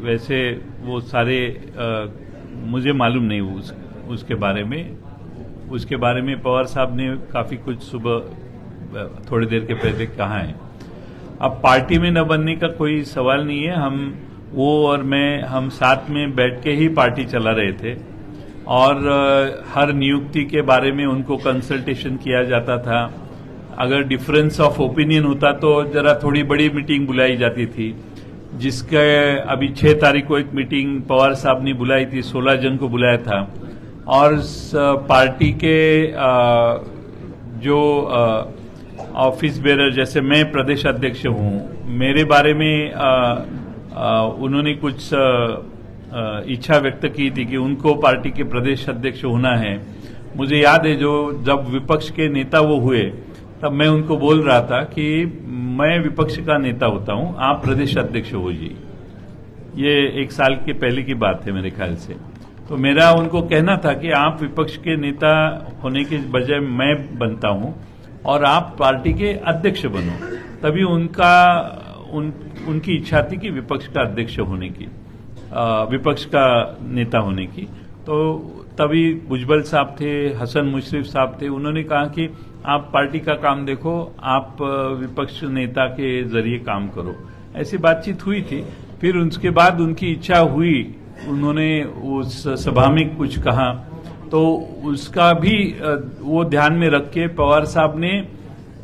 वैसे वो सारे मुझे मालूम नहीं उसके बारे में। उसके बारे में पवार साहब ने काफी कुछ सुबह थोड़ी देर के पहले कहा है। अब पार्टी में न बनने का कोई सवाल नहीं है। वो और मैं, हम साथ में बैठ के ही पार्टी चला रहे थे, और हर नियुक्ति के बारे में उनको कंसल्टेशन किया जाता था। अगर डिफरेंस ऑफ ओपिनियन होता तो जरा थोड़ी बड़ी मीटिंग बुलाई जाती थी, जिसके अभी 6 तारीख को एक मीटिंग पवार साहब ने बुलाई थी, 16 जन को बुलाया था। और पार्टी के जो ऑफिस बेरर, जैसे मैं प्रदेश अध्यक्ष हूं, मेरे बारे में उन्होंने कुछ इच्छा व्यक्त की थी कि उनको पार्टी के प्रदेश अध्यक्ष होना है। मुझे याद है जब विपक्ष के नेता वो हुए, तब मैं उनको बोल रहा था कि मैं विपक्ष का नेता होता हूं, आप प्रदेश अध्यक्ष होइए। ये 1 साल के पहले की बात है मेरे ख्याल से। तो मेरा उनको कहना था कि आप विपक्ष के नेता होने के बजाय मैं बनता हूं और आप पार्टी के अध्यक्ष बनो। तभी उनकी इच्छा थी कि विपक्ष का अध्यक्ष होने की, विपक्ष का नेता होने की। तो तभी भुजबल साहब थे, हसन मुशर्रफ साहब थे, उन्होंने कहा कि आप पार्टी का काम देखो, आप विपक्ष नेता के जरिए काम करो। ऐसी बातचीत हुई थी। फिर उसके बाद उनकी इच्छा हुई, उन्होंने उस सभा में कुछ कहा, तो उसका भी वो ध्यान में रख के पवार साहब ने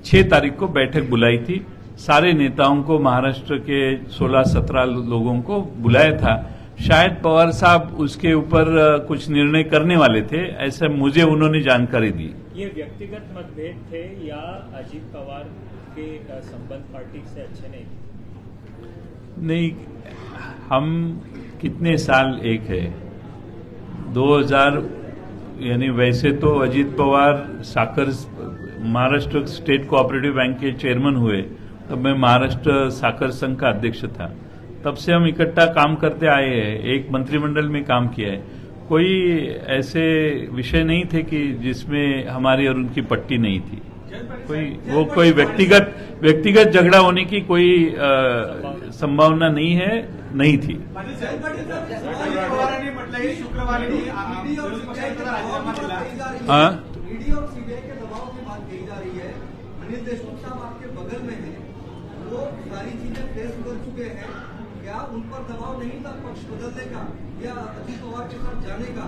6 तारीख को बैठक बुलाई थी। सारे नेताओं को, महाराष्ट्र के 16-17 लोगों को बुलाया था। शायद पवार साहब उसके ऊपर कुछ निर्णय करने वाले थे, ऐसा मुझे उन्होंने जानकारी दी। ये व्यक्तिगत मतभेद थे या अजीत पवार के संबंध पार्टी से अच्छे नहीं थे? नहीं, हम कितने साल एक है, 2000 यानी वैसे तो Ajit Pawar Maharashtra state cooperative bank के चेयरमैन हुए, तब मैं महाराष्ट्र साखर संघ का अध्यक्ष था। तब से हम इकट्ठा काम करते आए हैं, एक मंत्रिमंडल में काम किया है। कोई ऐसे विषय नहीं थे कि जिसमें हमारी और उनकी पट्टी नहीं थी। कोई व्यक्तिगत झगड़ा होने की कोई संभावना नहीं है, नहीं थी। पवारांनी म्हटलंय शुक्रवारी राजीनामा दिला। हाँ, ईडी और सीबीआई के दबाव की बात कही जा रही है। अनिल देशमुख साहब आपके बगल में हैं, वो सारी चीजें फेस कर चुके हैं। क्या उन पर दबाव नहीं था पक्ष बदलने का या अजीत पवार के साथ जाने का?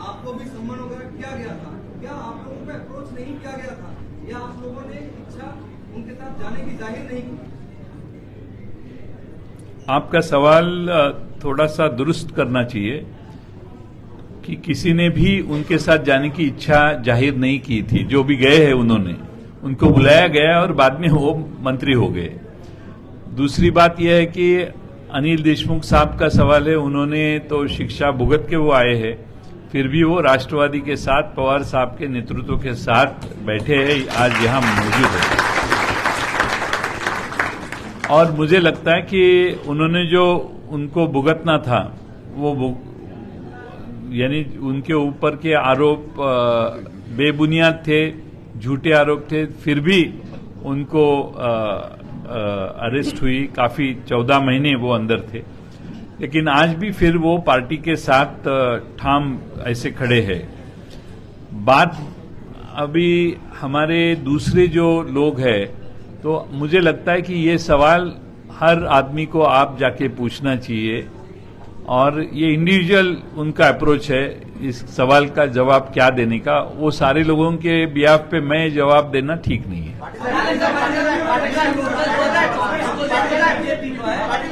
आपको भी सम्मान वगैरह किया गया था, क्या आप लोगों को अप्रोच नहीं किया गया था, या आप लोगों ने इच्छा उनके साथ जाने की जाहिर नहीं की? आपका सवाल थोड़ा सा दुरुस्त करना चाहिए कि किसी ने भी उनके साथ जाने की इच्छा जाहिर नहीं की थी। जो भी गए हैं उनको बुलाया गया और बाद में वो मंत्री हो गए। दूसरी बात यह है कि अनिल देशमुख साहब का सवाल है, उन्होंने तो शिक्षा भुगत के वो आए हैं, फिर भी वो राष्ट्रवादी के साथ पवार साहब के नेतृत्व के साथ बैठे हैं, आज यहां मौजूद है। और मुझे लगता है कि उन्होंने जो उनको भुगतना था वो यानी उनके ऊपर के आरोप बेबुनियाद थे, झूठे आरोप थे, फिर भी उनको अरेस्ट हुई। काफी 14 महीने वो अंदर थे, लेकिन आज भी फिर वो पार्टी के साथ ठाम ऐसे खड़े हैं। बात अभी हमारे दूसरे जो लोग हैं, तो मुझे लगता है कि ये सवाल हर आदमी को आप जाके पूछना चाहिए, और ये इंडिविजुअल उनका अप्रोच है इस सवाल का जवाब क्या देने का। वो सारे लोगों के बिहाफ पे मैं जवाब देना ठीक नहीं है।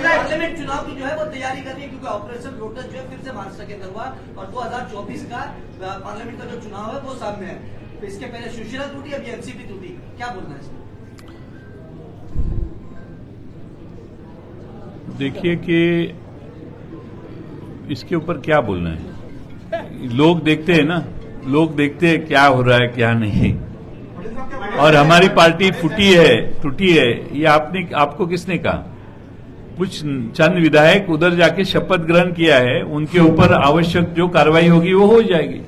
पार्लियामेंट चुनाव की जो है वो तैयारी कर रही है, क्योंकि ऑपरेशन लोटस जो है फिर से महाराष्ट्र के अंदर हुआ और 2024 का पार्लियामेंट का जो चुनाव है वो सामने है। तो इसके पहले शिवसेना टूटी, अभी एनसीपी टूटी, क्या बोलना है इसमें? देखिए कि इसके ऊपर क्या बोलना है। लोग देखते हैं ना, लोग देखते हैं क्या हो रहा है क्या नहीं। और हमारी पार्टी टूटी है ये आपको किसने कहा? कुछ चंद विधायक उधर जाके शपथ ग्रहण किया है, उनके ऊपर आवश्यक जो कार्रवाई होगी वो हो जाएगी।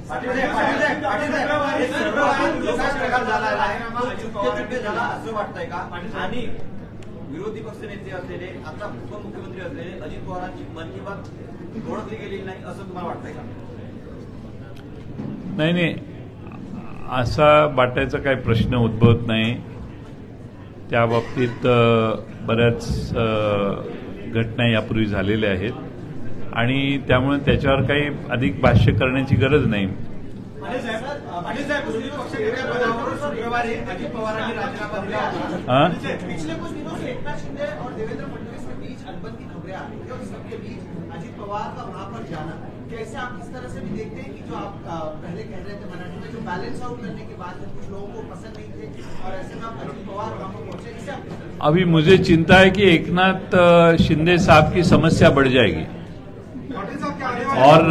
आणि विरोधी पक्षनेते असलेले आता उपमुख्यमंत्री असलेले अजित पवारांची मन की बात ओळखली गेलेली नाही असं तुम्हाला वाटतंय का? नाही, असा वाटायचा काही प्रश्न उद्भवत नाही। त्या बाबतीत बऱ्याच घटना यापूर्वी झालेल्या आहेत आणि त्यामुळे त्याच्यावर काही अधिक भाष्य करण्याची गरज नाही। शुक्रवारी अजित पवारांनी राजीनामा दिला हाँ? पिछले कुछ दिनों से एकनाथ शिंदे और देवेंद्र फडणवीस के बीच अनबन की खबरें आ रही है, सबके बीच अजित पवार का वहां पर जाना, कैसे आप इस तरह से भी देखते हैं कि जो आप पहले कह रहे थे मराठी में, जो बैलेंस आउट करने की बात है, कुछ लोगों को पसंद नहीं थे और ऐसे में आप अजित पवार वहां पर पहुंचे, इसे आप अभी मुझे चिंता है कि एकनाथ शिंदे साहब की समस्या बढ़ जाएगी और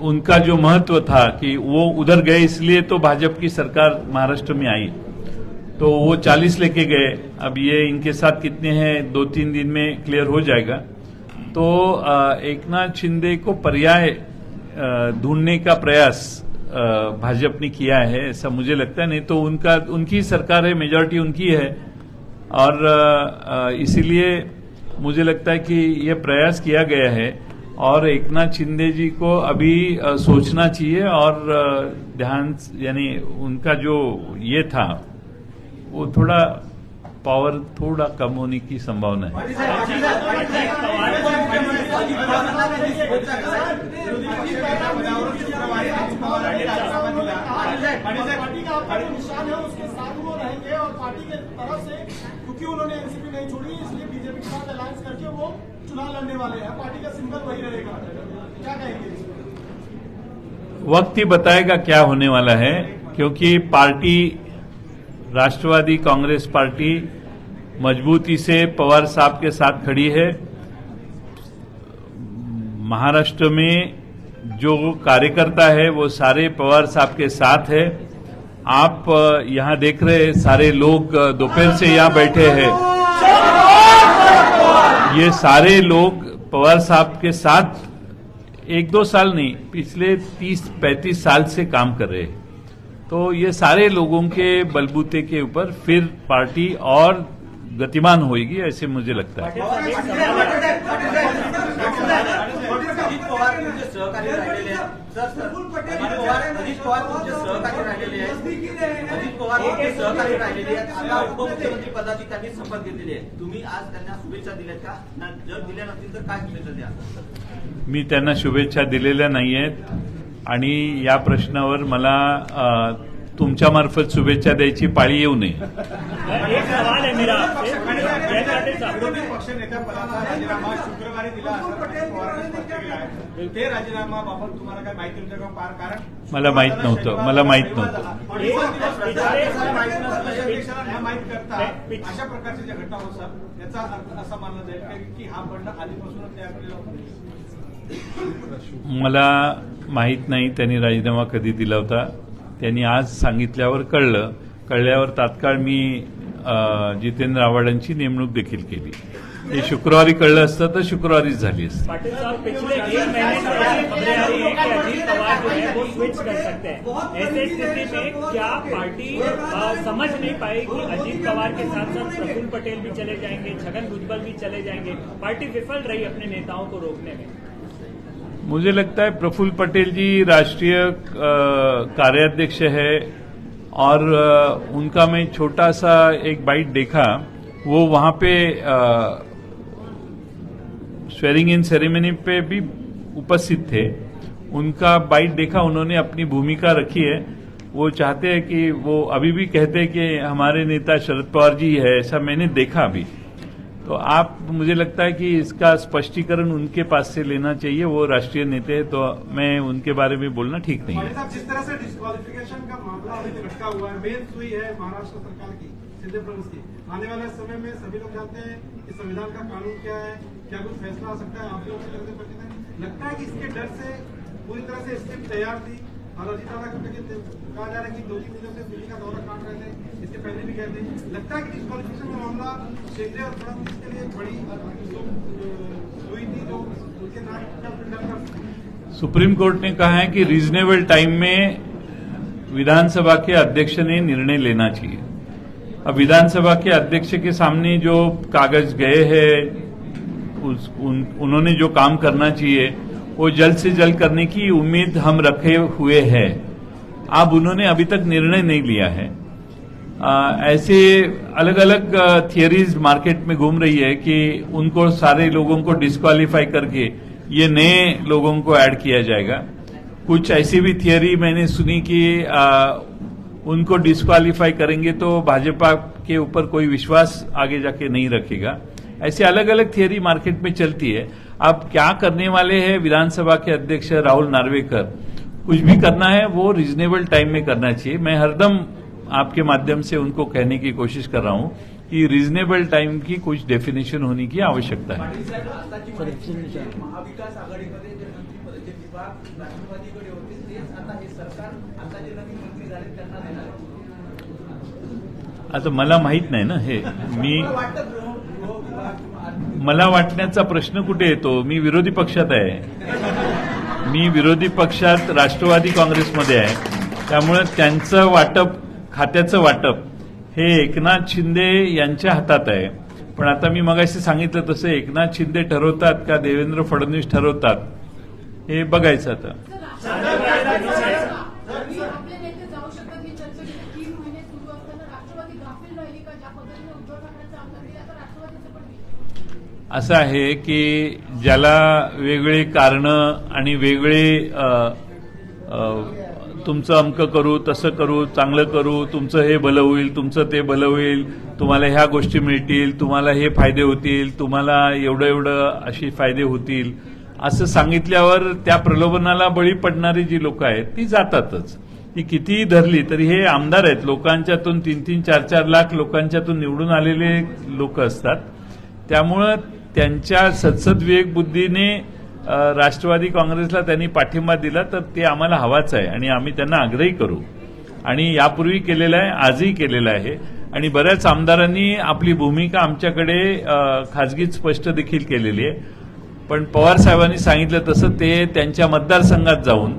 उनका जो महत्व था कि वो उधर गए इसलिए तो भाजपा की सरकार महाराष्ट्र में आई, तो वो 40 लेके गए। अब ये इनके साथ कितने हैं 2-3 दिन में क्लियर हो जाएगा। तो एकनाथ शिंदे को पर्याय ढूंढने का प्रयास भाजपा ने किया है, ऐसा मुझे लगता है। नहीं तो उनकी सरकार है, मेजॉरिटी उनकी है, और इसीलिए मुझे लगता है कि ये प्रयास किया गया है और एकनाथ शिंदे जी को अभी सोचना चाहिए और ध्यान, यानी उनका जो ये था वो थोड़ा पावर थोड़ा कम होने की संभावना है। पार्टी का आपका जो निशान है उसके साथ वो रहेंगे और पार्टी के तरफ से, क्योंकि उन्होंने एनसीपी नहीं छोड़ी इसलिए बीजेपी के साथ अलायंस करके वो चुनाव लड़ने वाले हैं। पार्टी का सिंबल वही रहेगा, क्या कहेंगे? वक्त ही बताएगा क्या होने वाला है, क्योंकि पार्टी राष्ट्रवादी कांग्रेस पार्टी मजबूती से पवार साहब के साथ खड़ी है। महाराष्ट्र में जो कार्यकर्ता है वो सारे पवार साहब के साथ है। आप यहां देख रहे हैं सारे लोग दोपहर से यहां बैठे हैं, ये सारे लोग पवार साहब के साथ 1-2 साल नहीं, पिछले 30-35 साल से काम कर रहे हैं। तो ये सारे लोगों के बलबूते के ऊपर फिर पार्टी और गतिमान होगी, ऐसे मुझे लगता है। अजित पवार तुमचे सहकारी राहिलेले आहेत अजित पवार तुमचे सहकारी राहिलेले आहेत अजित पवार तुमचे सहकारी राहिलेले आहेत आता उपमुख्यमंत्री पदाची त्यांनी शपथ घेतलेली आहे। तुम्ही आज त्यांना शुभेच्छा दिल्यात का? जर दिल्या नसतील तर काय शुभेच्छा द्या? मी त्यांना शुभेच्छा दिलेल्या नाही आहेत आणि या प्रश्नावर मला तुमच्या मार्फत शुभेच्छा द्यायची पाळी येऊ नये। एक सवाल है मेरा आपसे, विरोधी पक्ष नेत्या पदाचा राजीनामा शुक्रवारी दिला असं अजित पवारांनी स्पष्ट केलं आहे। ते राजीनामाबाबत तुम्हाला काय माहिती होतं का? कारण मला माहित नव्हतं, मला माहित नव्हतं। माहित करता अशा प्रकारच्या ज्या घटना होतात याचा अर्थ असा मानला जाईल की हा बंड आधीपासूनच तयार केलेला होता। मला माहित नाही त्यांनी राजीनामा कधी दिला होता। त्यांनी आज सांगितल्यावर कळल्यावर तात्काळ मी जितेंद्र आव्हाडांची नेमणूक देखील केली। हे शुक्रवारी कळलं असतं तर शुक्रवारीच झाली असती। पाटिल साहब, पिछले 1 महीने से ऐसी खबरें आ रही है कि अजीत पवार जो है वो स्विच कर सकते हैं। ऐसे स्थिति में क्या पार्टी समझ नहीं पाई कि अजीत पवार के साथ साथ प्रफुल्ल पटेल भी चले जाएंगे, छगन भुजबल भी चले जाएंगे? पार्टी विफल रही अपने नेताओं को रोकने में। मुझे लगता है प्रफुल्ल पटेल जी राष्ट्रीय कार्याध्यक्ष है और उनका मैं छोटा सा एक बाइट देखा, वो वहां पे स्वेरिंग इन सेरेमनी पे भी उपस्थित थे। उनका बाइट देखा, उन्होंने अपनी भूमिका रखी है। वो चाहते हैं कि वो अभी भी कहते हैं कि हमारे नेता शरद पवार जी है, ऐसा मैंने देखा अभी। तो आप, मुझे लगता है कि इसका स्पष्टीकरण उनके पास से लेना चाहिए, वो राष्ट्रीय नेता है, तो मैं उनके बारे में बोलना ठीक नहीं है। जिस तरह से डिस्क्वालिफिकेशन का मामला अभी लटका हुआ है, मेन सुई है महाराष्ट्र सरकार की, शिंदे प्रमुख की। आने वाले समय में सभी लोग जानते हैं कि संविधान का कानून क्या है, क्या कुछ फैसला आ सकता है। आप लोग लगता है कि इसके डर से पूरी तरह से स्क्रिप्ट तैयार थी और अजीत दादा कहा जा रहा है कि 2-3 दिनों से दिल्ली का दौरा काट रहे थे, इसके पहले भी कहते हैं। लगता है कि डिस्क्वालिफिकेशन का मामला शिंदे और फडणवीस के लिए बड़ी हुई थी जो उनके नाम का। सुप्रीम कोर्ट ने कहा है कि रीजनेबल टाइम में विधानसभा के अध्यक्ष ने निर्णय लेना चाहिए। अब विधानसभा के अध्यक्ष के सामने जो कागज गए हैं, उन्होंने जो काम करना चाहिए वो जल्द से जल्द करने की उम्मीद हम रखे हुए हैं। अब उन्होंने अभी तक निर्णय नहीं लिया है। ऐसे अलग अलग थियरीज मार्केट में घूम रही है कि उनको सारे लोगों को डिस्क्वालीफाई करके ये नए लोगों को ऐड किया जाएगा। कुछ ऐसी भी थियरी मैंने सुनी कि उनको डिस्क्वालीफाई करेंगे तो भाजपा के ऊपर कोई विश्वास आगे जाके नहीं रखेगा। ऐसे अलग अलग थियरी मार्केट में चलती है। अब क्या करने वाले हैं विधानसभा के अध्यक्ष राहुल नार्वेकर, कुछ भी करना है वो रीजनेबल टाइम में करना चाहिए। मैं हरदम आपके माध्यम से उनको कहने की कोशिश कर रहा हूं कि रीजनेबल टाइम की कुछ डेफिनेशन होने की आवश्यकता है। महाविकास आघाडीमध्ये जे मंत्रिपदाचे विभाग राष्ट्रवादीकडे होते तेच आता हे सरकार आता जे नवीन मंत्री झाले त्यांना देणार आहे। आता मला माहित नाही ना हे, मला वाटण्याचा प्रश्न कुठे येतो? मी विरोधी पक्षात आहे, मी विरोधी पक्षात राष्ट्रवादी काँग्रेसमध्ये आहे, त्यामुळे त्यांचं वाटप, खात्याचं वाटप हे एकनाथ शिंदे यांच्या हातात आहे. पण आता मी मगाशी सांगितलं तसं एकनाथ शिंदे ठरवतात का देवेंद्र फडणवीस ठरवतात हे बघायचं आता. आपले नेते जाऊ शकतात ही चर्चा 3 महिने सुरू असताना राष्ट्रवादी गाफील राहिली का? ज्या पद्धतीने उद्धव ठाकरेंचा आमदार दिला तर राष्ट्रवादीचं पण असं आहे की ज्याला वेगळे कारणं आणि वेगळे तुमचं अमकं करू, तसं करू, चांगलं करू, तुमचं हे भलं होईल, तुमचं ते भलं होईल, तुम्हाला ह्या गोष्टी मिळतील, तुम्हाला हे फायदे होतील, तुम्हाला एवढं अशी फायदे होतील, असं सांगितल्यावर त्या प्रलोभनाला बळी पडणारी जी लोक आहेत ती जातातच. ती कितीही धरली तरी हे आमदार आहेत, लोकांच्यातून 3-3, 4-4 लाख लोकांच्यातून निवडून आलेले लोक असतात. त्यामुळं त्यांच्या सद्सद्विवेक बुद्धीने राष्ट्रवादी काँग्रेसला त्यांनी पाठिंबा दिला तर ते आम्हाला हवाच आहे आणि आम्ही त्यांना आग्रही करू आणि यापूर्वी केलेलं आहे, आजही केलेलं आहे. आणि बऱ्याच आमदारांनी आपली भूमिका आमच्याकडे खाजगीत स्पष्ट देखील केलेली आहे. पण पवार साहेबांनी सांगितलं तसं ते त्यांच्या मतदारसंघात जाऊन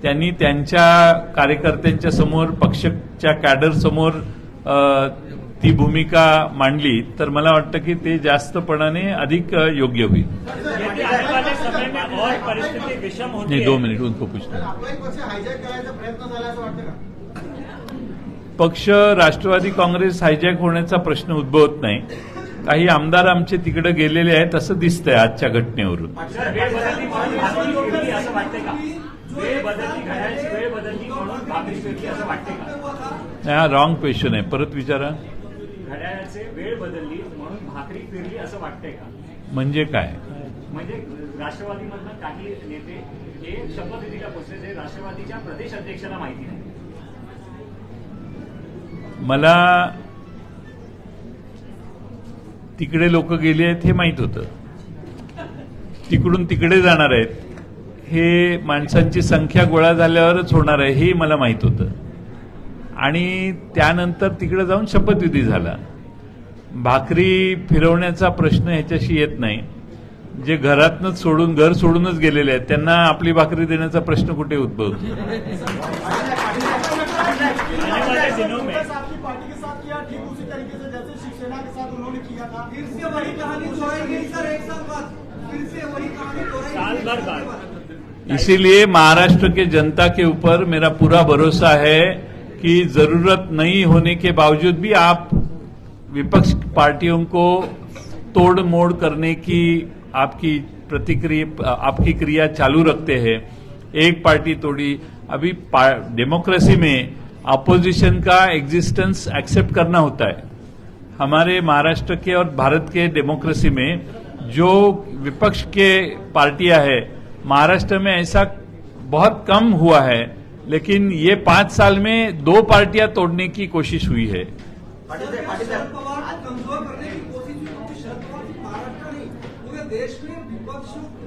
त्यांनी त्यांच्या कार्यकर्त्यांच्या समोर, पक्षाच्या कॅडर समोर ती भूमिका मांडली तर मला वाटतं की ते जास्तपणाने अधिक योग्य होईल. यदि आने वाले समय में और परिस्थिति विषम होती नहीं, है 2 मिनिट उनको पूछना. आपला एक पक्ष हायजॅक करायचा प्रयत्न झाला असं वाटतं का? पक्ष राष्ट्रवादी काँग्रेस हायजॅक होण्याचा प्रश्न उद्भवत नाही. काही आमदार आमचे तिकडे गेलेले आहेत असं दिसतंय आजच्या घटनेवरून. वेळ बदलली म्हणून भाकरी फिरली असं वाटते का? वेळ बदलली, घड्याळाची वेळ बदलली म्हणून भाकरी फिरली असं वाटते का? हा रॉंग क्वेश्चन आहे, परत विचारा. घड्याळाचे वेळ बदलली म्हणून भाकरी फिरली असं वाटतंय का? म्हणजे काय? म्हणजे राष्ट्रवादीमधनं काही नेते हे शपथविधीला पोहोचले जे राष्ट्रवादीच्या प्रदेश अध्यक्षाला माहिती नाही. मला तिकडे लोक गेले आहेत हे माहीत होतं. तिकडून तिकडे जाणार आहेत हे माणसांची संख्या गोळा झाल्यावरच होणार आहे हे मला माहीत होतं. आणि त्यानंतर तिकडे जाऊन शपथविधी झाला. भाकरी फिरवण्याचा प्रश्न ह्याच्याशी येत नाही. जे घरातनंच सोडून, घर सोडूनच गेलेले आहेत त्यांना आपली भाकरी देण्याचा प्रश्न कुठे उद्भवतो? आपकी पार्टी के साथ किया ठीक उसी तरीके से जैसे शिवसेना के साथ उन्होंने किया था. फिर से वही कहानी दोहराई गई सर, 1 साल बाद फिर से वही कहानी दोहराई साल भर गई. बाद इसीलिए महाराष्ट्र के जनता के ऊपर मेरा पूरा भरोसा है कि जरूरत नहीं होने के बावजूद भी आप विपक्ष पार्टियों को तोड़ मोड़ करने की आपकी प्रतिक्रिया, आपकी क्रिया चालू रखते हैं. एक पार्टी तोड़ी. अभी डेमोक्रेसी में अपोजिशन का एग्जिस्टेंस एक्सेप्ट करना होता है. हमारे महाराष्ट्र के और भारत के डेमोक्रेसी में जो विपक्ष के पार्टियां हैं, महाराष्ट्र में ऐसा बहुत कम हुआ है, लेकिन ये 5 साल में 2 पार्टियां तोड़ने की कोशिश हुई है. शरद पवार को कमजोर करने की कोशिश हुई क्योंकि शरद पवार सिर्फ महाराष्ट्र नहीं पूरे देश में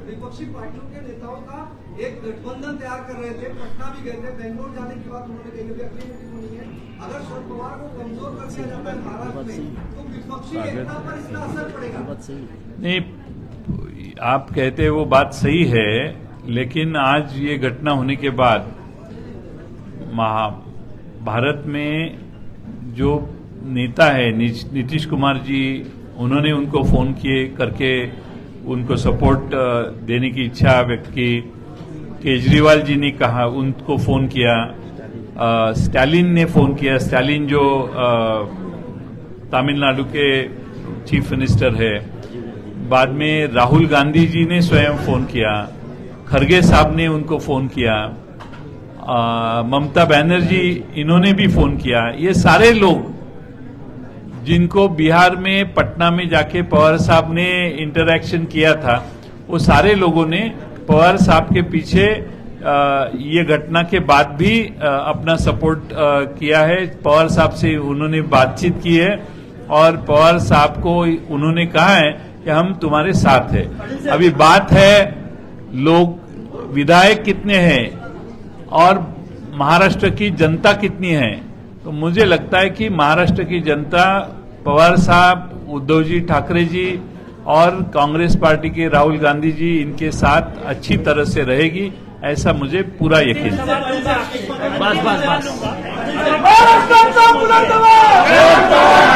विपक्षी पार्टियों के नेताओं का एक गठबंधन तैयार कर रहे थे. पटना भी गए थे, बेंगलोर जाने की बात उन्होंने कही अभी अगली मीटिंग होनी है. अगर शरद पवार को कमजोर कर दिया जाता है महाराष्ट्र में तो विपक्षी एकता पर इसका असर पड़ेगा. नहीं, आप कहते हैं वो बात सही है, लेकिन आज ये घटना होने के बाद भारत में जो नेता है नीतीश कुमार जी, उन्होंने उनको फोन किए करके उनको सपोर्ट देने की इच्छा व्यक्त की. केजरीवाल जी ने कहा, उनको फोन किया. स्टालिन ने फोन किया. स्टालिन जो तमिलनाडु के चीफ मिनिस्टर है. बाद में राहुल गांधी जी ने स्वयं फोन किया. खरगे साहब ने उनको फोन किया. ममता बनर्जी, इन्होंने भी फोन किया. ये सारे लोग जिनको बिहार में पटना में जाके पवार साहब ने इंटरैक्शन किया था, वो सारे लोगों ने पवार साहब के पीछे ये घटना के बाद भी अपना सपोर्ट किया है. पवार साहब से उन्होंने बातचीत की है और पवार साहब को उन्होंने कहा है कि हम तुम्हारे साथ हैं. अभी बात है लोग विधायक कितने हैं और महाराष्ट्र की जनता कितनी है. तो मुझे लगता है कि महाराष्ट्र की जनता पवार साहब, उद्धव जी ठाकरे जी और कांग्रेस पार्टी के राहुल गांधी जी, इनके साथ अच्छी तरह से रहेगी. ऐसा मुझे पूरा यकीन है। बस बस बस भारत माता मुर्दाबाद!